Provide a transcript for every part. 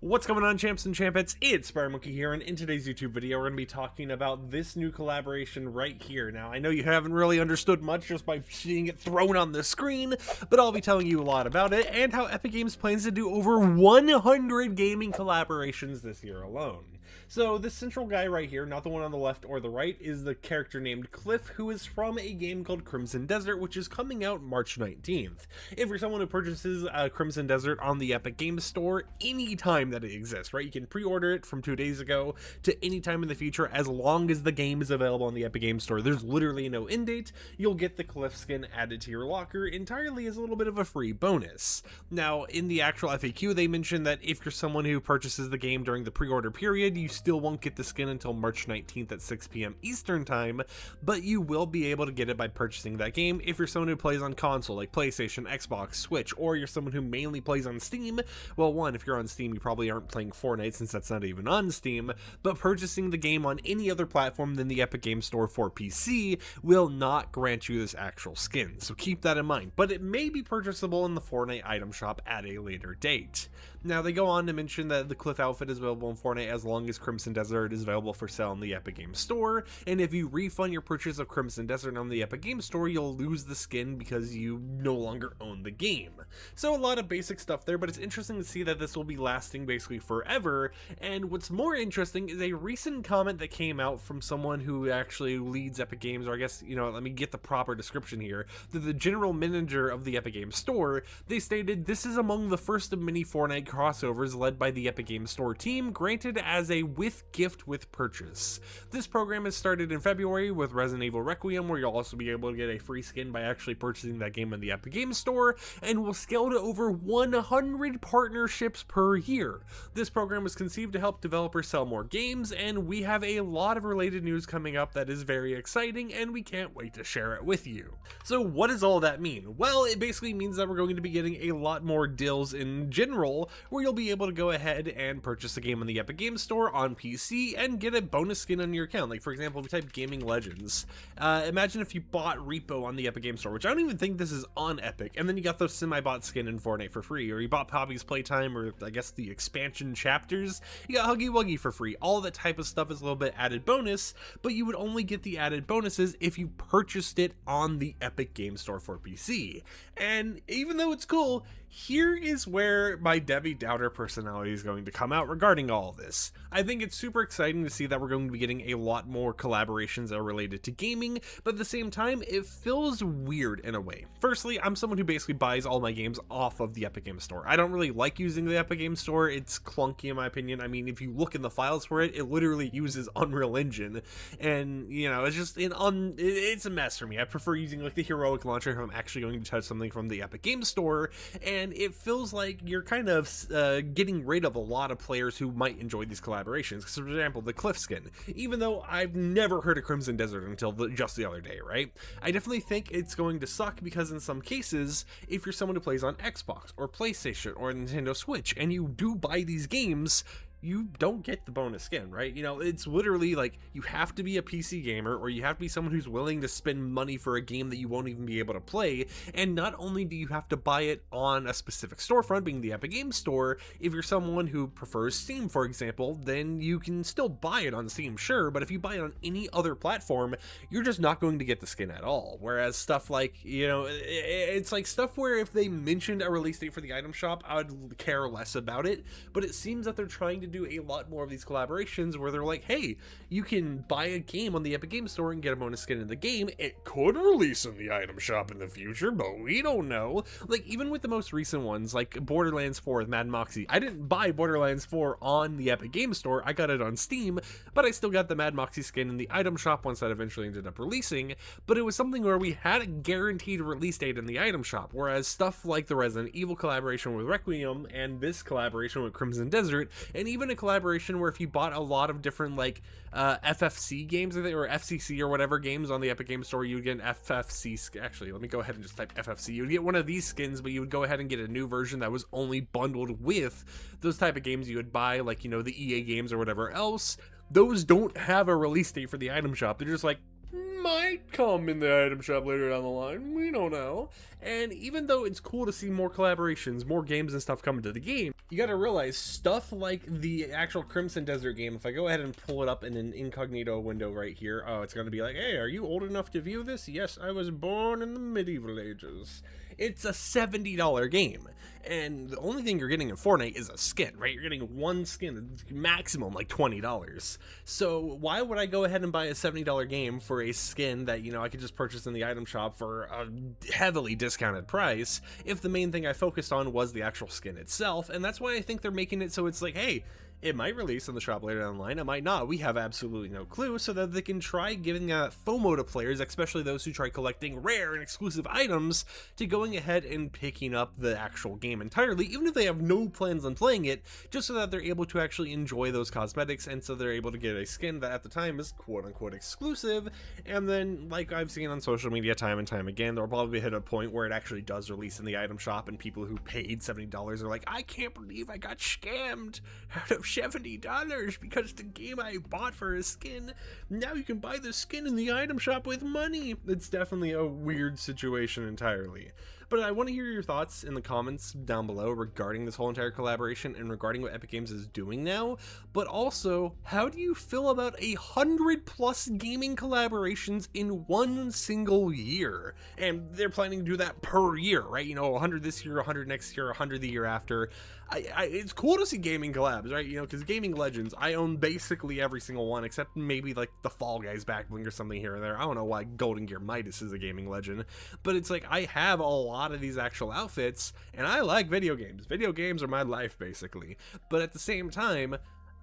What's going on, champs and champettes? It's FireMonkey here, and in today's YouTube video we're going to be talking about this new collaboration right here. Now, I know you haven't really understood much just by seeing it thrown on the screen, but I'll be telling you a lot about it and how Epic Games plans to do over 100 gaming collaborations this year alone. So this central guy right here, not the one on the left or the right, is the character named Cliff, who is from a game called Crimson Desert, which is coming out March 19th. If you're someone who purchases Crimson Desert on the Epic Games Store anytime that it exists, right? You can pre-order it from 2 days ago to any time in the future as long as the game is available on the Epic Games Store. There's literally no end date. You'll get the Cliff skin added to your locker entirely as a little bit of a free bonus. Now, in the actual FAQ, they mentioned that if you're someone who purchases the game during the pre-order period, you still won't get the skin until March 19th at 6 p.m. Eastern time, but you will be able to get it by purchasing that game if you're someone who plays on console like PlayStation, Xbox, Switch, or you're someone who mainly plays on Steam. Well, one, if you're on Steam, you probably aren't playing Fortnite since that's not even on Steam, but purchasing the game on any other platform than the Epic Games Store for PC will not grant you this actual skin, so keep that in mind, but it may be purchasable in the Fortnite item shop at a later date. Now, they go on to mention that the Cliff outfit is available in Fortnite as long as Crimson Desert is available for sale in the Epic Games Store, and if you refund your purchase of Crimson Desert on the Epic Games Store, you'll lose the skin because you no longer own the game. So a lot of basic stuff there, but it's interesting to see that this will be lasting basically forever, and what's more interesting is a recent comment that came out from someone who actually leads Epic Games, or I guess, let me get the proper description here, the general manager of the Epic Games Store. They stated, "This is among the first of many Fortnite crossovers led by the Epic Games Store team, granted as a gift with purchase. This program has started in February with Resident Evil Requiem, where you'll also be able to get a free skin by actually purchasing that game in the Epic Games Store, and will scale to over 100 partnerships per year. This program was conceived to help developers sell more games, and we have a lot of related news coming up that is very exciting, and we can't wait to share it with you." So what does all that mean? Well, it basically means that we're going to be getting a lot more deals in general, where you'll be able to go ahead and purchase a game on the Epic Games Store on PC and get a bonus skin on your account. Like, for example, if you type Gaming Legends, imagine if you bought Repo on the Epic Games Store, which I don't even think this is on Epic, and then you got those semi-bought skin in Fortnite for free, or you bought Poppy's Playtime, or I guess the expansion chapters, you got Huggy Wuggy for free. All that type of stuff is a little bit added bonus, but you would only get the added bonuses if you purchased it on the Epic Games Store for PC. And even though it's cool, here is where my Debbie Downer personality is going to come out regarding all of this. I think it's super exciting to see that we're going to be getting a lot more collaborations that are related to gaming, but at the same time, it feels weird in a way. Firstly, I'm someone who basically buys all my games off of the Epic Games Store. I don't really like using the Epic Games Store. It's clunky in my opinion. I mean, if you look in the files for it, it literally uses Unreal Engine, and it's just it's a mess for me. I prefer using like the Heroic Launcher if I'm actually going to touch something from the Epic Games Store, and it feels like you're kind of getting rid of a lot of players who might enjoy these collaborations. Because, for example, the Cliff skin, even though I've never heard of Crimson Desert until just the other day, right? I definitely think it's going to suck because in some cases, if you're someone who plays on Xbox or PlayStation or Nintendo Switch and you do buy these games, you don't get the bonus skin, right? It's literally like you have to be a PC gamer, or you have to be someone who's willing to spend money for a game that you won't even be able to play. And not only do you have to buy it on a specific storefront, being the Epic Games Store, if you're someone who prefers Steam, for example, then you can still buy it on Steam, sure, but if you buy it on any other platform, you're just not going to get the skin at all. Whereas stuff like, it's like stuff where if they mentioned a release date for the item shop, I would care less about it, but it seems that they're trying to do a lot more of these collaborations where they're like, hey, you can buy a game on the Epic Games Store and get a bonus skin in the game. It could release in the item shop in the future, but we don't know. Like, even with the most recent ones, like Borderlands 4 with Mad Moxie, I didn't buy Borderlands 4 on the Epic Games Store, I got it on Steam, but I still got the Mad Moxie skin in the item shop once that eventually ended up releasing. But it was something where we had a guaranteed release date in the item shop, whereas stuff like the Resident Evil collaboration with Requiem and this collaboration with Crimson Desert, and even a collaboration where if you bought a lot of different like FFC games or FCC or whatever games on the Epic Games Store, you would get an FFC actually, let me go ahead and just type FFC. You would get one of these skins, but you would go ahead and get a new version that was only bundled with those type of games you would buy, like the EA games or whatever else. Those don't have a release date for the item shop. They're just like, might come in the item shop later down the line. We don't know. And even though it's cool to see more collaborations, more games and stuff coming to the game, you gotta realize stuff like the actual Crimson Desert game, if I go ahead and pull it up in an incognito window right here, oh, it's gonna be like, hey, are you old enough to view this? Yes, I was born in the medieval ages. It's a $70 game, and the only thing you're getting in Fortnite is a skin, right? You're getting one skin, maximum like $20. So why would I go ahead and buy a $70 game for a skin that, you know, I could just purchase in the item shop for a heavily discounted price if the main thing I focused on was the actual skin itself? And that's why I think they're making it so it's like, hey, it might release in the shop later down the line, it might not. We have absolutely no clue, so that they can try giving FOMO to players, especially those who try collecting rare and exclusive items, to going ahead and picking up the actual game entirely, even if they have no plans on playing it, just so that they're able to actually enjoy those cosmetics, and so they're able to get a skin that at the time is quote-unquote exclusive. And then, like I've seen on social media time and time again, there'll probably hit a point where it actually does release in the item shop, and people who paid $70 are like, I can't believe I got scammed out of $70 because the game I bought for a skin, now you can buy the skin in the item shop with money. It's definitely a weird situation entirely. But I want to hear your thoughts in the comments down below regarding this whole entire collaboration and regarding what Epic Games is doing now. But also, how do you feel about 100+ gaming collaborations in one single year? And they're planning to do that per year, right? You know, 100 this year, 100 next year, 100 the year after. It's cool to see gaming collabs, right? You know, because Gaming Legends, I own basically every single one except maybe like the Fall Guys back bling or something here and there. I don't know why Golden Gear Midas is a gaming legend, but it's like I have a lot of these actual outfits, and I like video games. Video games are my life, basically. But at the same time,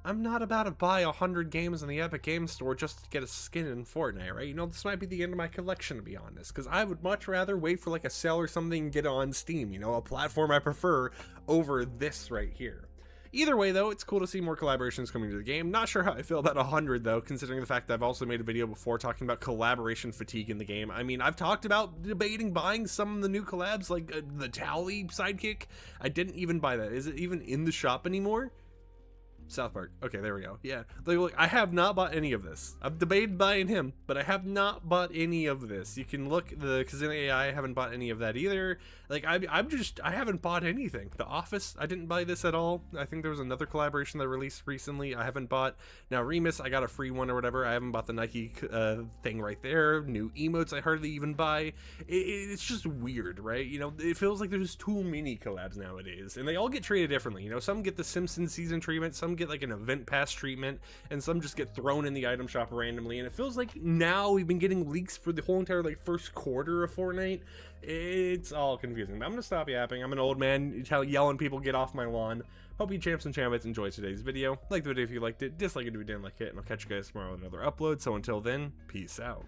I'm not about to buy 100 games in the Epic Games Store just to get a skin in Fortnite, right? You know, this might be the end of my collection, to be honest, because I would much rather wait for like a sale or something and get it on Steam, you know, a platform I prefer over this right here. Either way, though, it's cool to see more collaborations coming to the game. Not sure how I feel about 100, though, considering the fact that I've also made a video before talking about collaboration fatigue in the game. I mean, I've talked about debating buying some of the new collabs, like the Tally sidekick. I didn't even buy that. Is it even in the shop anymore? South Park. Okay, there we go. Yeah. Like, look, I have not bought any of this. I've debated buying him, but I have not bought any of this. You can look, the Kazin AI, I haven't bought any of that either. Like, I haven't bought anything. The Office, I didn't buy this at all. I think there was another collaboration that released recently I haven't bought. Now, Remus, I got a free one or whatever. I haven't bought the Nike thing right there. New emotes, I hardly even buy. It's just weird, right? You know, it feels like there's too many collabs nowadays, and they all get treated differently. You know, some get the Simpsons season treatment, some get like an event pass treatment, and some just get thrown in the item shop randomly. And it feels like now we've been getting leaks for the whole entire like first quarter of Fortnite. It's all confusing, but I'm gonna stop yapping. I'm an old man yelling people get off my lawn. Hope you champs and champions enjoyed today's video. Like the video if you liked it, dislike it if you didn't like it, and I'll catch you guys tomorrow with another upload. So until then, peace out.